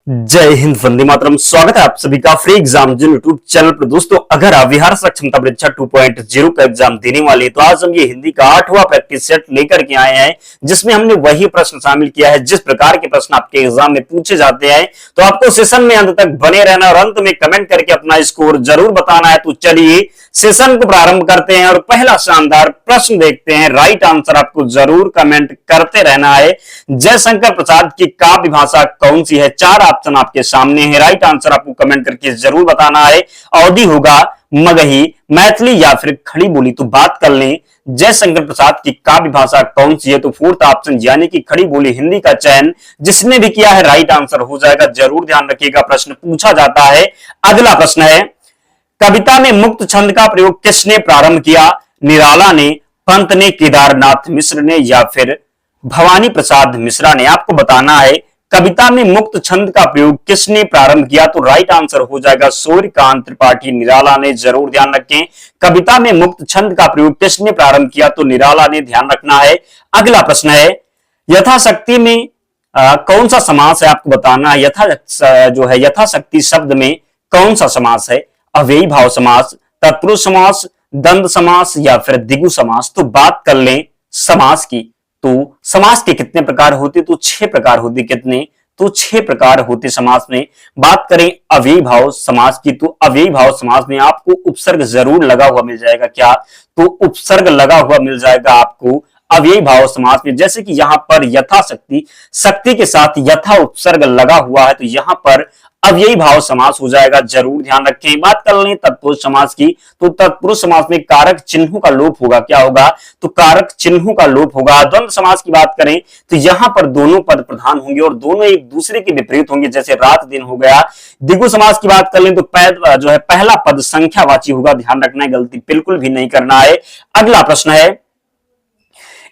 जय हिंद, वंदे मातरम। स्वागत है आप सभी का फ्री एग्जाम जिन यूट्यूब चैनल पर। दोस्तों, अगर आप बिहार सक्षमता परीक्षा 2.0 का एग्जाम देने वाले हैं तो आज हम ये हिंदी का 8वां प्रैक्टिस सेट लेकर के आए हैं, जिसमें हमने वही प्रश्न शामिल किया है जिस प्रकार के प्रश्न आपके एग्जाम में पूछे जाते हैं। तो आपको सेशन में अंत तक बने रहना और अंत में कमेंट करके अपना स्कोर जरूर बताना है। तो चलिए सेशन को प्रारंभ करते हैं और पहला शानदार प्रश्न देखते हैं। राइट आंसर आपको जरूर कमेंट करते रहना है। जयशंकर प्रसाद की काव्य भाषा कौन सी है? 4 ऑप्शन आपके सामने है। राइट आंसर आपको कमेंट करके जरूर बताना है। अवधी होगा, मगही, मैथिली या फिर खड़ी बोली। तो बात कर लें जयशंकर प्रसाद की काव्य भाषा कौन सी है, तो 4th ऑप्शन यानी कि खड़ी बोली हिंदी का चयन जिसने भी किया है राइट आंसर हो जाएगा। जरूर ध्यान रखिएगा, प्रश्न पूछा जाता है। अगला प्रश्न है, कविता में मुक्त छंद का प्रयोग किसने प्रारंभ किया? निराला ने, पंत ने, केदारनाथ मिश्र ने या फिर भवानी प्रसाद मिश्रा ने? आपको बताना है कविता में मुक्त छंद का प्रयोग किसने प्रारंभ किया। तो राइट आंसर हो जाएगा सूर्यकांत त्रिपाठी, निराला ने। जरूर ध्यान रखें, कविता में मुक्त छंद का प्रयोग किसने प्रारंभ किया? तो निराला ने। ध्यान रखना है। अगला प्रश्न है, यथाशक्ति में कौन सा समास है? आपको बताना है यथाशक्ति शब्द में कौन सा समास है? अव्ययी भाव समास, तत्पुरुष समास, द्वंद्व समास या फिर द्विगु समास? तो बात कर लें समास की, तो समास के कितने प्रकार होते? तो 6 प्रकार होते। कितने? तो 6 प्रकार होते समास में। बात करें अव्ययी भाव समास की, तो अव्ययी भाव समास में आपको उपसर्ग जरूर लगा हुआ मिल जाएगा। क्या? तो उपसर्ग लगा हुआ मिल जाएगा आपको अव्ययी भाव समास में। जैसे कि यहां पर यथाशक्ति, शक्ति के साथ यथा उपसर्ग लगा हुआ है, तो यहां पर अव्ययी भाव समास हो जाएगा। जरूर ध्यान रखें। बात कर लें तत्पुरुष समास की, तो तत्पुरुष समास में कारक चिन्हों का लोप होगा। क्या होगा? तो कारक चिन्हों का लोप होगा। द्वंद्व समास की बात करें तो यहां पर दोनों पद प्रधान होंगे और दोनों एक दूसरे के विपरीत होंगे, जैसे रात दिन हो गया। द्विगु समास की बात कर लें तो पहला पद संख्यावाची होगा। ध्यान रखना है, गलती बिल्कुल भी नहीं करना है। अगला प्रश्न है,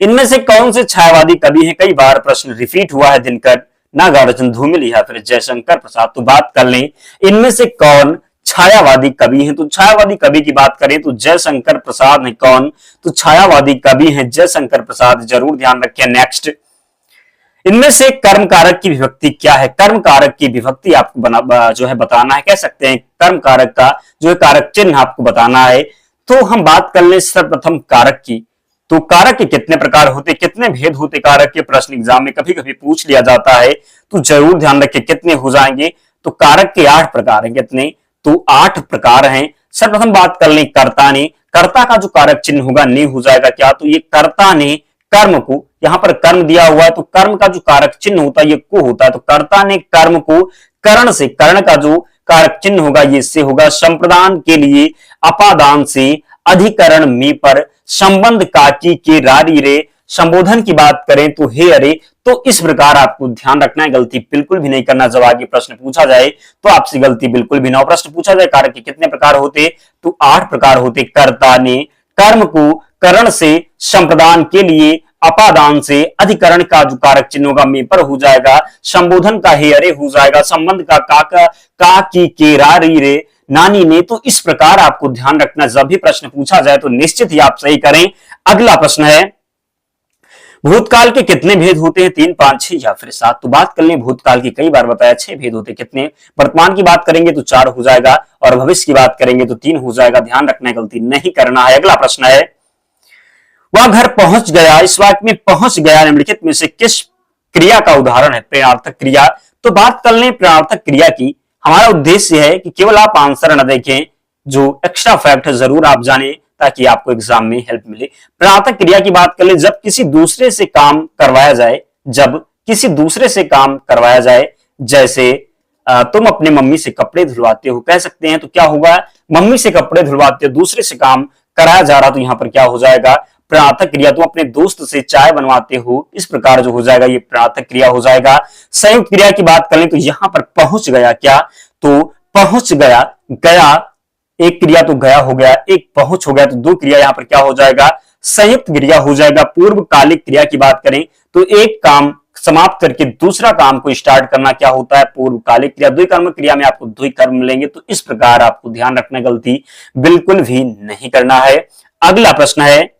इनमें से कौन से छायावादी कवि हैं? कई बार प्रश्न रिपीट हुआ है, दिनकर, नागार्जुन, धूमिल या फिर जयशंकर प्रसाद। तो बात कर लें इनमें से कौन छायावादी कवि हैं? तो छायावादी कवि की बात करें तो जयशंकर प्रसाद है। कौन? तो छायावादी कवि हैं जयशंकर प्रसाद। जरूर ध्यान रखें। नेक्स्ट, इनमें से कर्म कारक की विभक्ति क्या है? कर्म कारक की विभक्ति आपको बताना है। कह सकते हैं कर्म कारक का कारक चिन्ह आपको बताना है। तो हम बात कर लें सर्वप्रथम कारक की, तो कारक के कितने प्रकार होते, कितने भेद होते कारक के? प्रश्न एग्जाम में कभी कभी पूछ लिया जाता है, तो जरूर ध्यान रखें कितने हो जाएंगे। तो कारक के 8 प्रकार हैं। कितने? तो 8 प्रकार हैं। सर्वप्रथम बात कर लें कर्ता ने, कर्ता का जो कारक चिन्ह होगा ने हो जाएगा। क्या? तो ये कर्ता ने कर्म को, यहां पर कर्म दिया हुआ है तो कर्म का जो कारक चिन्ह होता है ये को होता है। तो कर्ता ने कर्म को कर्ण से, कर्ण का जो कारक चिन्ह होगा ये इससे होगा। संप्रदान के लिए अपादान से, अधिकरण में पर, संबंध काकी के रारी रे, संबोधन की बात करें तो हे अरे। तो इस प्रकार आपको ध्यान रखना है, गलती बिल्कुल भी नहीं करना। जब आगे प्रश्न पूछा जाए तो आपसे गलती बिल्कुल भी ना हो। प्रश्न पूछा जाए कारक के कितने प्रकार होते, तो 8 प्रकार होते। कर्ता ने कर्म को करण से, संप्रदान के लिए अपादान से, अधिकरण का जो कारक चिन्ह होगा में पर हो जाएगा, संबोधन का हे अरे हो जाएगा, संबंध का का की के रारी रे, नानी ने। तो इस प्रकार आपको ध्यान रखना, जब भी प्रश्न पूछा जाए तो निश्चित ही आप सही करें। अगला प्रश्न है, भूतकाल के कितने भेद होते हैं? 3, 5, 6 या फिर 7? तो बात कर लें भूतकाल की, कई बार बताया 6 भेद होते। कितने? वर्तमान की बात करेंगे तो 4 हो जाएगा और भविष्य की बात करेंगे तो 3 हो जाएगा। ध्यान रखना है, गलती नहीं करना है। अगला प्रश्न है, वह घर पहुंच गया, इस वाक्य में पहुंच गया निम्नलिखित में से किस क्रिया का उदाहरण है? प्रेरणार्थक क्रिया। तो बात कर लें प्रेरणार्थक क्रिया की। हमारा उद्देश्य है कि केवल आप आंसर न देखें, जो एक्स्ट्रा फैक्ट है जरूर आप जानें ताकि आपको एग्जाम में हेल्प मिले। प्रेरणार्थक क्रिया की बात कर ले, जब किसी दूसरे से काम करवाया जाए, जब किसी दूसरे से काम करवाया जाए, जैसे तुम अपने मम्मी से कपड़े धुलवाते हो, कह सकते हैं तो क्या होगा? मम्मी से कपड़े धुलवाते हो, दूसरे से काम कराया जा रहा, तो यहां पर क्या हो जाएगा? प्रेरणार्थक क्रिया। तुम अपने दोस्त से चाय बनवाते हो, इस प्रकार जो हो जाएगा ये प्रेरणार्थक क्रिया हो जाएगा। संयुक्त क्रिया की बात करें तो यहां पर पहुंच गया, क्या? तो पहुंच गया, गया एक क्रिया तो गया हो गया, एक पहुंच हो गया, तो 2 क्रिया यहां पर क्या हो जाएगा? संयुक्त क्रिया हो जाएगा। पूर्वकालिक क्रिया की बात करें तो एक काम समाप्त करके दूसरा काम को स्टार्ट करना क्या होता है? पूर्वकालिक क्रिया। द्विकर्मक क्रिया में आपको 2 कर्म मिलेंगे। तो इस प्रकार आपको ध्यान रखना, गलती बिल्कुल भी नहीं करना है। अगला प्रश्न है,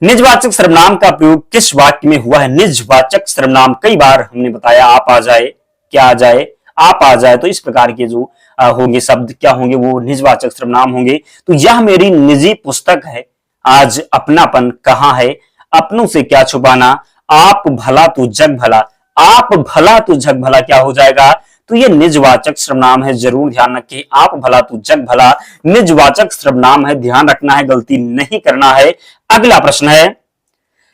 निजवाचक सर्वनाम का प्रयोग किस वाक्य में हुआ है? निजवाचक सर्वनाम, कई बार हमने बताया आप आ जाए, क्या आ जाए, आप आ जाए, तो इस प्रकार के जो होंगे शब्द क्या होंगे, वो निजवाचक सर्वनाम होंगे। तो यह मेरी निजी पुस्तक है, आज अपनापन कहाँ है, अपनों से क्या छुपाना, आप भला तू जग भला, आप भला तू जग भला क्या हो जाएगा, तो ये निजवाचक सर्वनाम है, जरूर ध्यान रखिए। आप भला तू जग भला निजवाचक सर्वनाम है, ध्यान रखना है, गलती नहीं करना है। अगला प्रश्न है,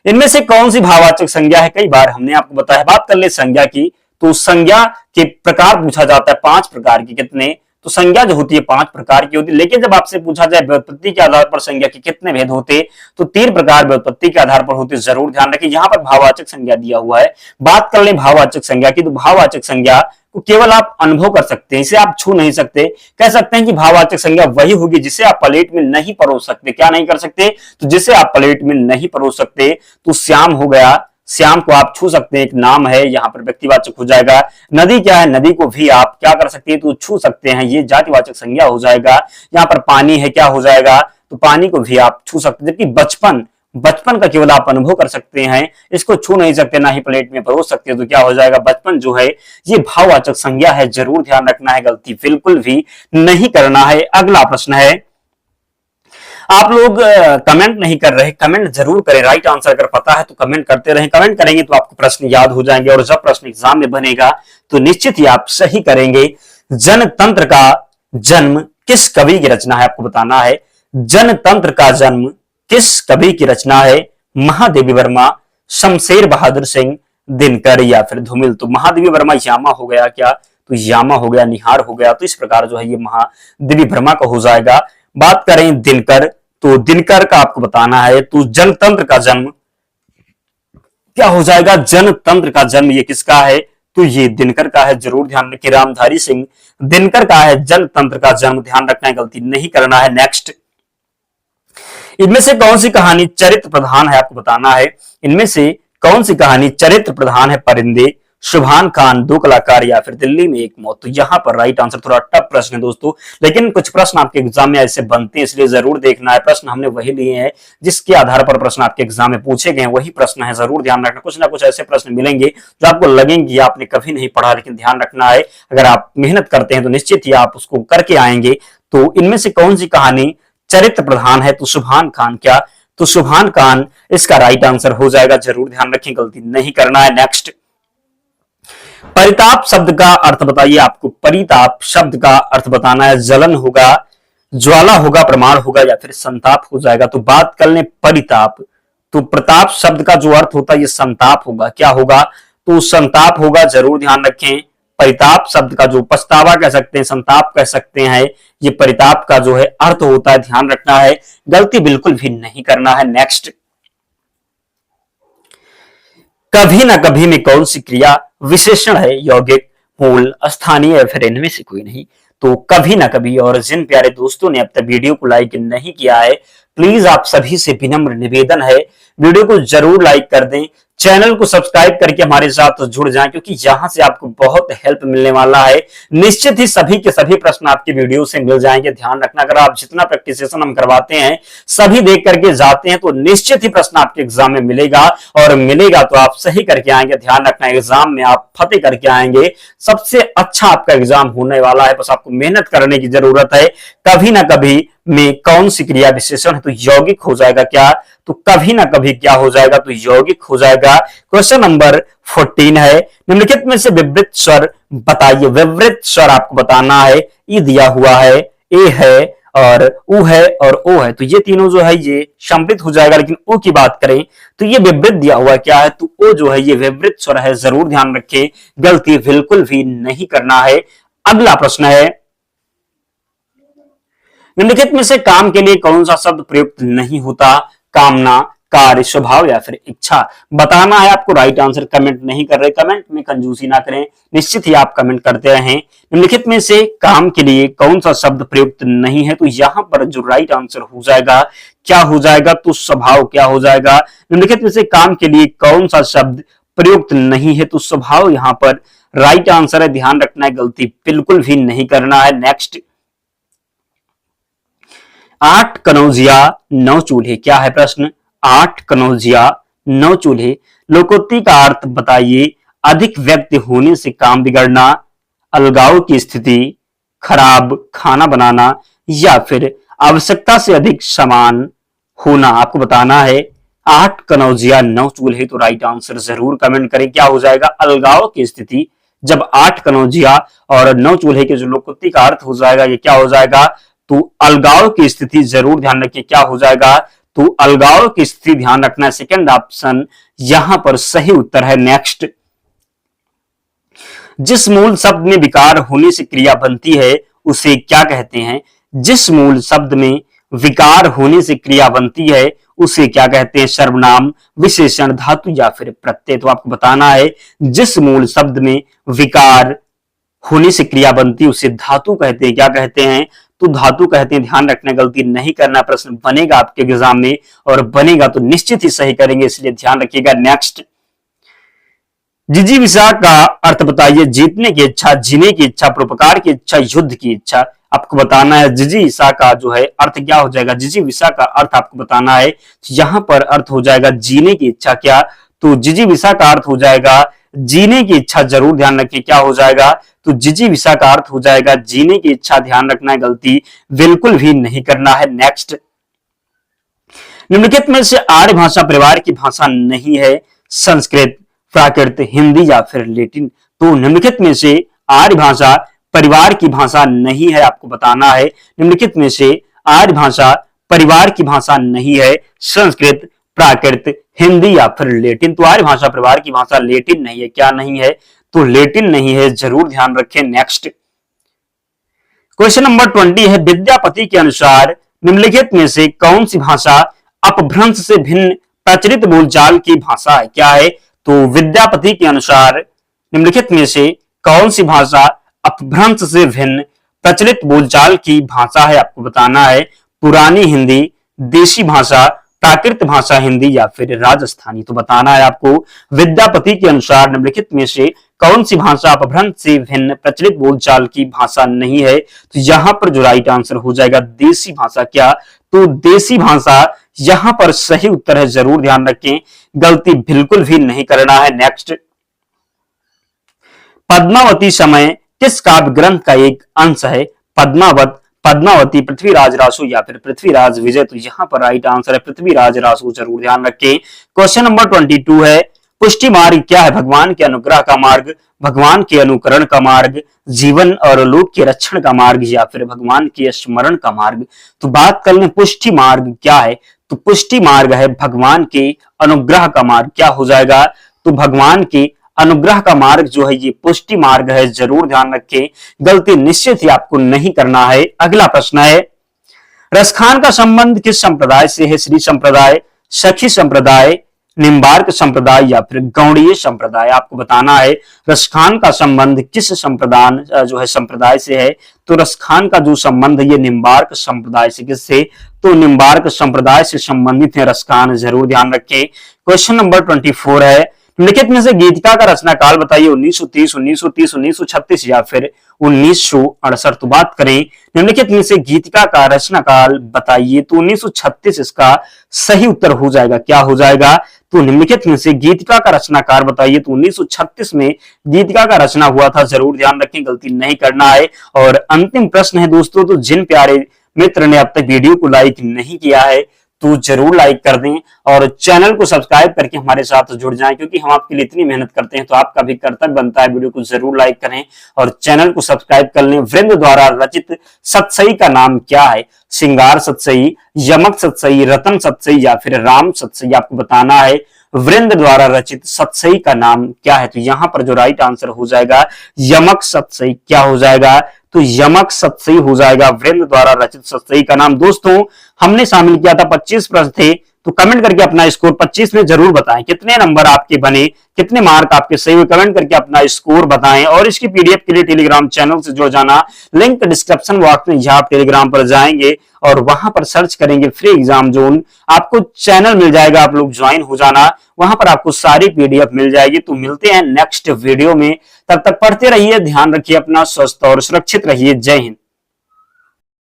इनमें से कौन सी भाववाचक संज्ञा है, कई बार हमने आपको बताया। बात कर ले संज्ञा की, तो संज्ञा के प्रकार पूछा जाता है 5 प्रकार की, कितने, तो संज्ञा जो होती है 5 प्रकार की होती है, लेकिन जब आपसे पूछा जाए व्युत्पत्ति के आधार पर संज्ञा के कितने भेद होते, तो 3 प्रकार व्युत्पत्ति के आधार पर होते, जरूर ध्यान रखें। यहां पर भाववाचक संज्ञा दिया हुआ है। बात कर ले भाववाचक संज्ञा की, तो भाववाचक संज्ञा को केवल आप अनुभव कर सकते हैं, इसे आप छू नहीं सकते। कह सकते हैं कि भाववाचक संज्ञा वही होगी जिसे आप प्लेट में नहीं परोस सकते। क्या नहीं कर सकते, तो जिसे आप प्लेट में नहीं परोस सकते। तो श्याम हो गया, श्याम को आप छू सकते हैं, एक नाम है, यहां पर व्यक्तिवाचक हो जाएगा। नदी क्या है, नदी को भी आप क्या कर सकते हैं, तो छू सकते हैं, ये जातिवाचक संज्ञा हो जाएगा। यहां पर पानी है, क्या हो जाएगा, तो पानी को भी आप छू सकते हैं। जबकि बचपन, बचपन का केवल आप अनुभव कर सकते हैं, इसको छू नहीं सकते, ना ही प्लेट में परोस सकते, तो क्या हो जाएगा, बचपन जो है ये भाववाचक संज्ञा है, जरूर ध्यान रखना है, गलती बिल्कुल भी नहीं करना है। अगला प्रश्न है, आप लोग कमेंट नहीं कर रहे, कमेंट जरूर करें, राइट आंसर अगर पता है तो कमेंट करते रहें। कमेंट करेंगे तो आपको प्रश्न याद हो जाएंगे, और जब प्रश्न एग्जाम में बनेगा तो निश्चित ही आप सही करेंगे। जनतंत्र का जन्म किस कवि की रचना है, आपको बताना है। जनतंत्र का जन्म किस कवि की रचना है, महादेवी वर्मा, शमशेर बहादुर सिंह, दिनकर या फिर धूमिल। तो महादेवी वर्मा यामा हो गया क्या, तो यामा हो गया, निहार हो गया, तो इस प्रकार जो है ये महादेवी वर्मा का हो जाएगा। बात करें दिनकर, तो दिनकर का आपको बताना है। तो जनतंत्र का जन्म क्या हो जाएगा, जनतंत्र का जन्म ये किसका है, तो ये दिनकर का है, जरूर ध्यान रखिए। रामधारी सिंह दिनकर का है जनतंत्र का जन्म, ध्यान रखना है, गलती नहीं करना है। नेक्स्ट, इनमें से कौन सी कहानी चरित्र प्रधान है, आपको बताना है। इनमें से कौन सी कहानी चरित्र प्रधान है, परिंदे, सुभान खान, दो कलाकार या फिर दिल्ली में एक मौत। तो यहां पर राइट आंसर, थोड़ा टफ प्रश्न है दोस्तों, लेकिन कुछ प्रश्न आपके एग्जाम में ऐसे बनते हैं, इसलिए जरूर देखना है। प्रश्न हमने वही लिए हैं जिसके आधार पर प्रश्न आपके एग्जाम में पूछे गए, वही प्रश्न है, जरूर ध्यान रखना। कुछ ना कुछ ऐसे प्रश्न मिलेंगे जो आपको लगेंगे आपने कभी नहीं पढ़ा, लेकिन ध्यान रखना है, अगर आप मेहनत करते हैं तो निश्चित ही आप उसको करके आएंगे। तो इनमें से कौन सी कहानी चरित्र प्रधान है, तो सुभान खान, क्या, तो सुभान खान इसका राइट आंसर हो जाएगा, जरूर ध्यान रखें, गलती नहीं करना है। नेक्स्ट, परिताप शब्द का अर्थ बताइए, आपको परिताप शब्द का अर्थ बताना है। जलन होगा, ज्वाला होगा, प्रमाण होगा या फिर संताप हो जाएगा। तो बात कर लें परिताप, तो प्रताप शब्द का जो अर्थ होता है ये संताप होगा, क्या होगा, तो संताप होगा, जरूर ध्यान रखें। परिताप शब्द का जो पछतावा कह सकते हैं, संताप कह सकते हैं, ये परिताप का जो है अर्थ होता है, ध्यान रखना है, गलती बिल्कुल भी नहीं करना है। नेक्स्ट, कभी ना कभी में कौन सी क्रिया विशेषण है, यौगिक, मूल, स्थानीय या फिर इनमें से कोई नहीं। तो कभी ना कभी। और जिन प्यारे दोस्तों ने अब तक वीडियो को लाइक नहीं किया है, प्लीज आप सभी से विनम्र निवेदन है, वीडियो को जरूर लाइक कर दें, चैनल को सब्सक्राइब करके हमारे साथ जुड़ जाएं, क्योंकि यहां से आपको बहुत हेल्प मिलने वाला है। निश्चित ही सभी के सभी प्रश्न आपकी वीडियो से मिल जाएंगे, ध्यान रखना। अगर आप जितना प्रैक्टिस सेशन हम करवाते हैं सभी देख करके जाते हैं तो निश्चित ही प्रश्न आपके एग्जाम में मिलेगा, और मिलेगा तो आप सही करके आएंगे, ध्यान रखना, एग्जाम में आप फतेह करके आएंगे, सबसे अच्छा आपका एग्जाम होने वाला है। बस आपको मेहनत करने की जरूरत है। कभी ना कभी में कौन सी क्रिया विशेषण है, तो यौगिक हो जाएगा, क्या, तो कभी ना कभी क्या हो जाएगा, तो यौगिक हो जाएगा। क्वेश्चन नंबर 14 है, निम्नलिखित में से विवृत स्वर बताइए। विवृत स्वर आपको बताना है, ई दिया हुआ है, ए है और उ है और ओ है, तो ये तीनों जो है ये सम्मिलित हो जाएगा। लेकिन ओ की बात करें तो ये विवृत दिया हुआ क्या है, तो ओ जो है ये विवृत स्वर है, जरूर ध्यान रखें, गलती बिल्कुल भी नहीं करना है। अगला प्रश्न है, निम्नलिखित में से काम के लिए कौन सा शब्द प्रयुक्त नहीं होता, कामना, कार्य, स्वभाव या फिर इच्छा। बताना है आपको, राइट आंसर कमेंट नहीं कर रहे, कमेंट में कंजूसी ना करें, निश्चित ही आप कमेंट करते रहें। निम्नलिखित में से काम के लिए कौन सा शब्द प्रयुक्त नहीं है, तो यहां पर जो राइट आंसर हो जाएगा क्या हो जाएगा, तो स्वभाव क्या हो जाएगा। निम्नलिखित में से काम के लिए कौन सा शब्द प्रयुक्त नहीं है, तो स्वभाव यहां पर राइट आंसर है, ध्यान रखना है, गलती बिल्कुल भी नहीं करना है। नेक्स्ट, 8 कनौजिया 9 चूल्हे, क्या है प्रश्न, 8 कनौजिया 9 चूल्हे। लोकोक्ति का अर्थ बताइए, अधिक व्यक्ति होने से काम बिगड़ना, अलगाव की स्थिति, खराब खाना बनाना या फिर आवश्यकता से अधिक सामान होना। आपको बताना है 8 कनौजिया 9 चूल्हे। तो राइट आंसर जरूर कमेंट करें, क्या हो जाएगा? अलगाव की स्थिति। जब 8 कनौजिया और 9 चूल्हे के जो लोकोक्ति का अर्थ हो जाएगा, ये क्या हो जाएगा? तो अलगाव की स्थिति। जरूर ध्यान रखिए, क्या हो जाएगा? तो अलगाव की स्थिति ध्यान रखना। सेकंड ऑप्शन यहां पर सही उत्तर है। नेक्स्ट, जिस मूल शब्द में विकार होने से क्रिया बनती है उसे क्या कहते हैं? जिस मूल शब्द में विकार होने से क्रिया बनती है उसे क्या कहते हैं? सर्वनाम, विशेषण, धातु या फिर प्रत्यय। तो आपको बताना है जिस मूल शब्द में विकार होने से क्रिया बनती है उसे धातु कहते हैं। क्या कहते हैं? तो धातु कहते हैं। ध्यान रखना, गलती नहीं करना। प्रश्न बनेगा आपके एग्जाम में और बनेगा तो निश्चित ही सही करेंगे, इसलिए ध्यान रखिएगा। नेक्स्ट, जिजीविषा का अर्थ बताइए। जीतने की इच्छा, जीने की इच्छा, परोपकार की इच्छा, युद्ध की इच्छा। आपको बताना है जिजीविषा का जो है अर्थ क्या हो जाएगा? जिजीविषा का अर्थ आपको बताना है। यहां पर अर्थ हो जाएगा जीने की इच्छा। क्या? तो जिजीविषा का अर्थ हो जाएगा जीने की इच्छा। जरूर ध्यान रखिए, क्या हो जाएगा? तो जिजीविषा का अर्थ हो जाएगा जीने की इच्छा। ध्यान रखना है, गलती बिल्कुल भी नहीं करना है। नेक्स्ट, निम्नलिखित में से आर्य भाषा परिवार की भाषा नहीं है। संस्कृत, प्राकृत, हिंदी या फिर लैटिन। तो निम्नलिखित में से आर्य भाषा परिवार की भाषा नहीं है। आपको बताना है निम्नलिखित में से आर्य भाषा परिवार की भाषा नहीं है। संस्कृत, प्राकृत, हिंदी या फिर लैटिन। तो आर्य भाषा परिवार की भाषा लैटिन नहीं है। क्या नहीं है? तो लैटिन नहीं है। जरूर ध्यान रखें। नेक्स्ट, क्वेश्चन नंबर 20 है, विद्यापति के अनुसार निम्नलिखित में से कौन सी भाषा अपभ्रंश से भिन्न प्रचलित बोलचाल की भाषा है? क्या है? तो विद्यापति के अनुसार निम्नलिखित में से कौन सी भाषा अपभ्रंश से भिन्न प्रचलित बोलचाल की भाषा है? आपको बताना है पुरानी हिंदी, देशी भाषा, प्राकृत भाषा हिंदी या फिर राजस्थानी। तो बताना है आपको विद्यापति के अनुसार निम्नलिखित में से कौन सी भाषा अपभ्रंश से भिन्न प्रचलित बोलचाल की भाषा नहीं है? तो यहां पर जो राइट आंसर हो जाएगा देशी भाषा। क्या? तो देशी भाषा यहां पर सही उत्तर है। जरूर ध्यान रखें, गलती बिल्कुल भी नहीं करना है। नेक्स्ट, पद्मावती समय किस काव्य ग्रंथ का एक अंश है? पद्मावत, पद्मावती, पृथ्वीराज रासो या फिर पृथ्वीराज विजय। तो यहां पर राइट आंसर है पृथ्वीराज रासो। जरूर ध्यान रखें। क्वेश्चन नंबर 22 है, पुष्टि मार्ग क्या है? भगवान के अनुग्रह का मार्ग, भगवान के अनुकरण का मार्ग, जीवन और लोक के रक्षण का मार्ग या फिर भगवान के स्मरण का मार्ग। तो बात कर लें पुष्टि मार्ग क्या है? तो पुष्टि मार्ग है भगवान के अनुग्रह का मार्ग। क्या हो जाएगा? तो भगवान के अनुग्रह का मार्ग जो है ये पुष्टि मार्ग है। जरूर ध्यान रखें, गलती निश्चित ही आपको नहीं करना है। अगला प्रश्न है, रसखान का संबंध किस संप्रदाय से है? श्री संप्रदाय, सखी संप्रदाय, निम्बार्क संप्रदाय या फिर गौड़ीय संप्रदाय। आपको बताना है रसखान का संबंध किस संप्रदाय जो है संप्रदाय से है? तो रसखान का जो संबंध है ये निम्बार्क संप्रदाय से। किससे? तो निम्बार्क संप्रदाय से संबंधित है रसखान। जरूर ध्यान रखें। क्वेश्चन नंबर 24 है, निम्नलिखित में से गीतिका का रचना काल बताइए। 1930, 1930, 1936 या फिर 1968। तो बात करें निम्नलिखित में से गीतिका का रचना काल बताइए। तो 1936 इसका सही उत्तर हो जाएगा। क्या हो जाएगा? तो निम्नलिखित में से गीतिका का रचनाकार बताइए। तो 1936 में गीतिका का रचना हुआ था। जरूर ध्यान रखें, गलती नहीं करना है। और अंतिम प्रश्न है दोस्तों, तो जिन प्यारे मित्र ने अब तक वीडियो को लाइक नहीं किया है तो जरूर लाइक कर दें और चैनल को सब्सक्राइब करके हमारे साथ जुड़ जाएं, क्योंकि हम आपके लिए इतनी मेहनत करते हैं तो आपका भी कर्तव्य बनता है वीडियो को जरूर लाइक करें और चैनल को सब्सक्राइब कर लें। वृंद द्वारा रचित सतसई का नाम क्या है? श्रृंगार सतसई, यमक सतसई, रतन सतसई या फिर राम सतसई। आपको बताना है वृंद द्वारा रचित सतसई का नाम क्या है? तो यहां पर जो राइट आंसर हो जाएगा यमक सतसई। क्या हो जाएगा? तो यमक सतसई हो जाएगा वृंद द्वारा रचित सतसई का नाम। दोस्तों हमने शामिल किया था 25 प्रश्न थे, तो कमेंट करके अपना स्कोर 25 में जरूर बताएं कितने नंबर आपके बने, कितने मार्क आपके सही हुए। कमेंट करके अपना स्कोर बताएं और इसकी पीडीएफ के लिए टेलीग्राम चैनल से जुड़ जाना। लिंक डिस्क्रिप्शन बॉक्स में, यहाँ आप टेलीग्राम पर जाएंगे और वहां पर सर्च करेंगे फ्री एग्जाम जोन, आपको चैनल मिल जाएगा, आप लोग ज्वाइन हो जाना, वहां पर आपको सारी पीडीएफ मिल जाएगी। तो मिलते हैं नेक्स्ट वीडियो में, तब तक पढ़ते रहिए, ध्यान रखिए अपना, स्वस्थ और सुरक्षित रहिए। जय हिंद।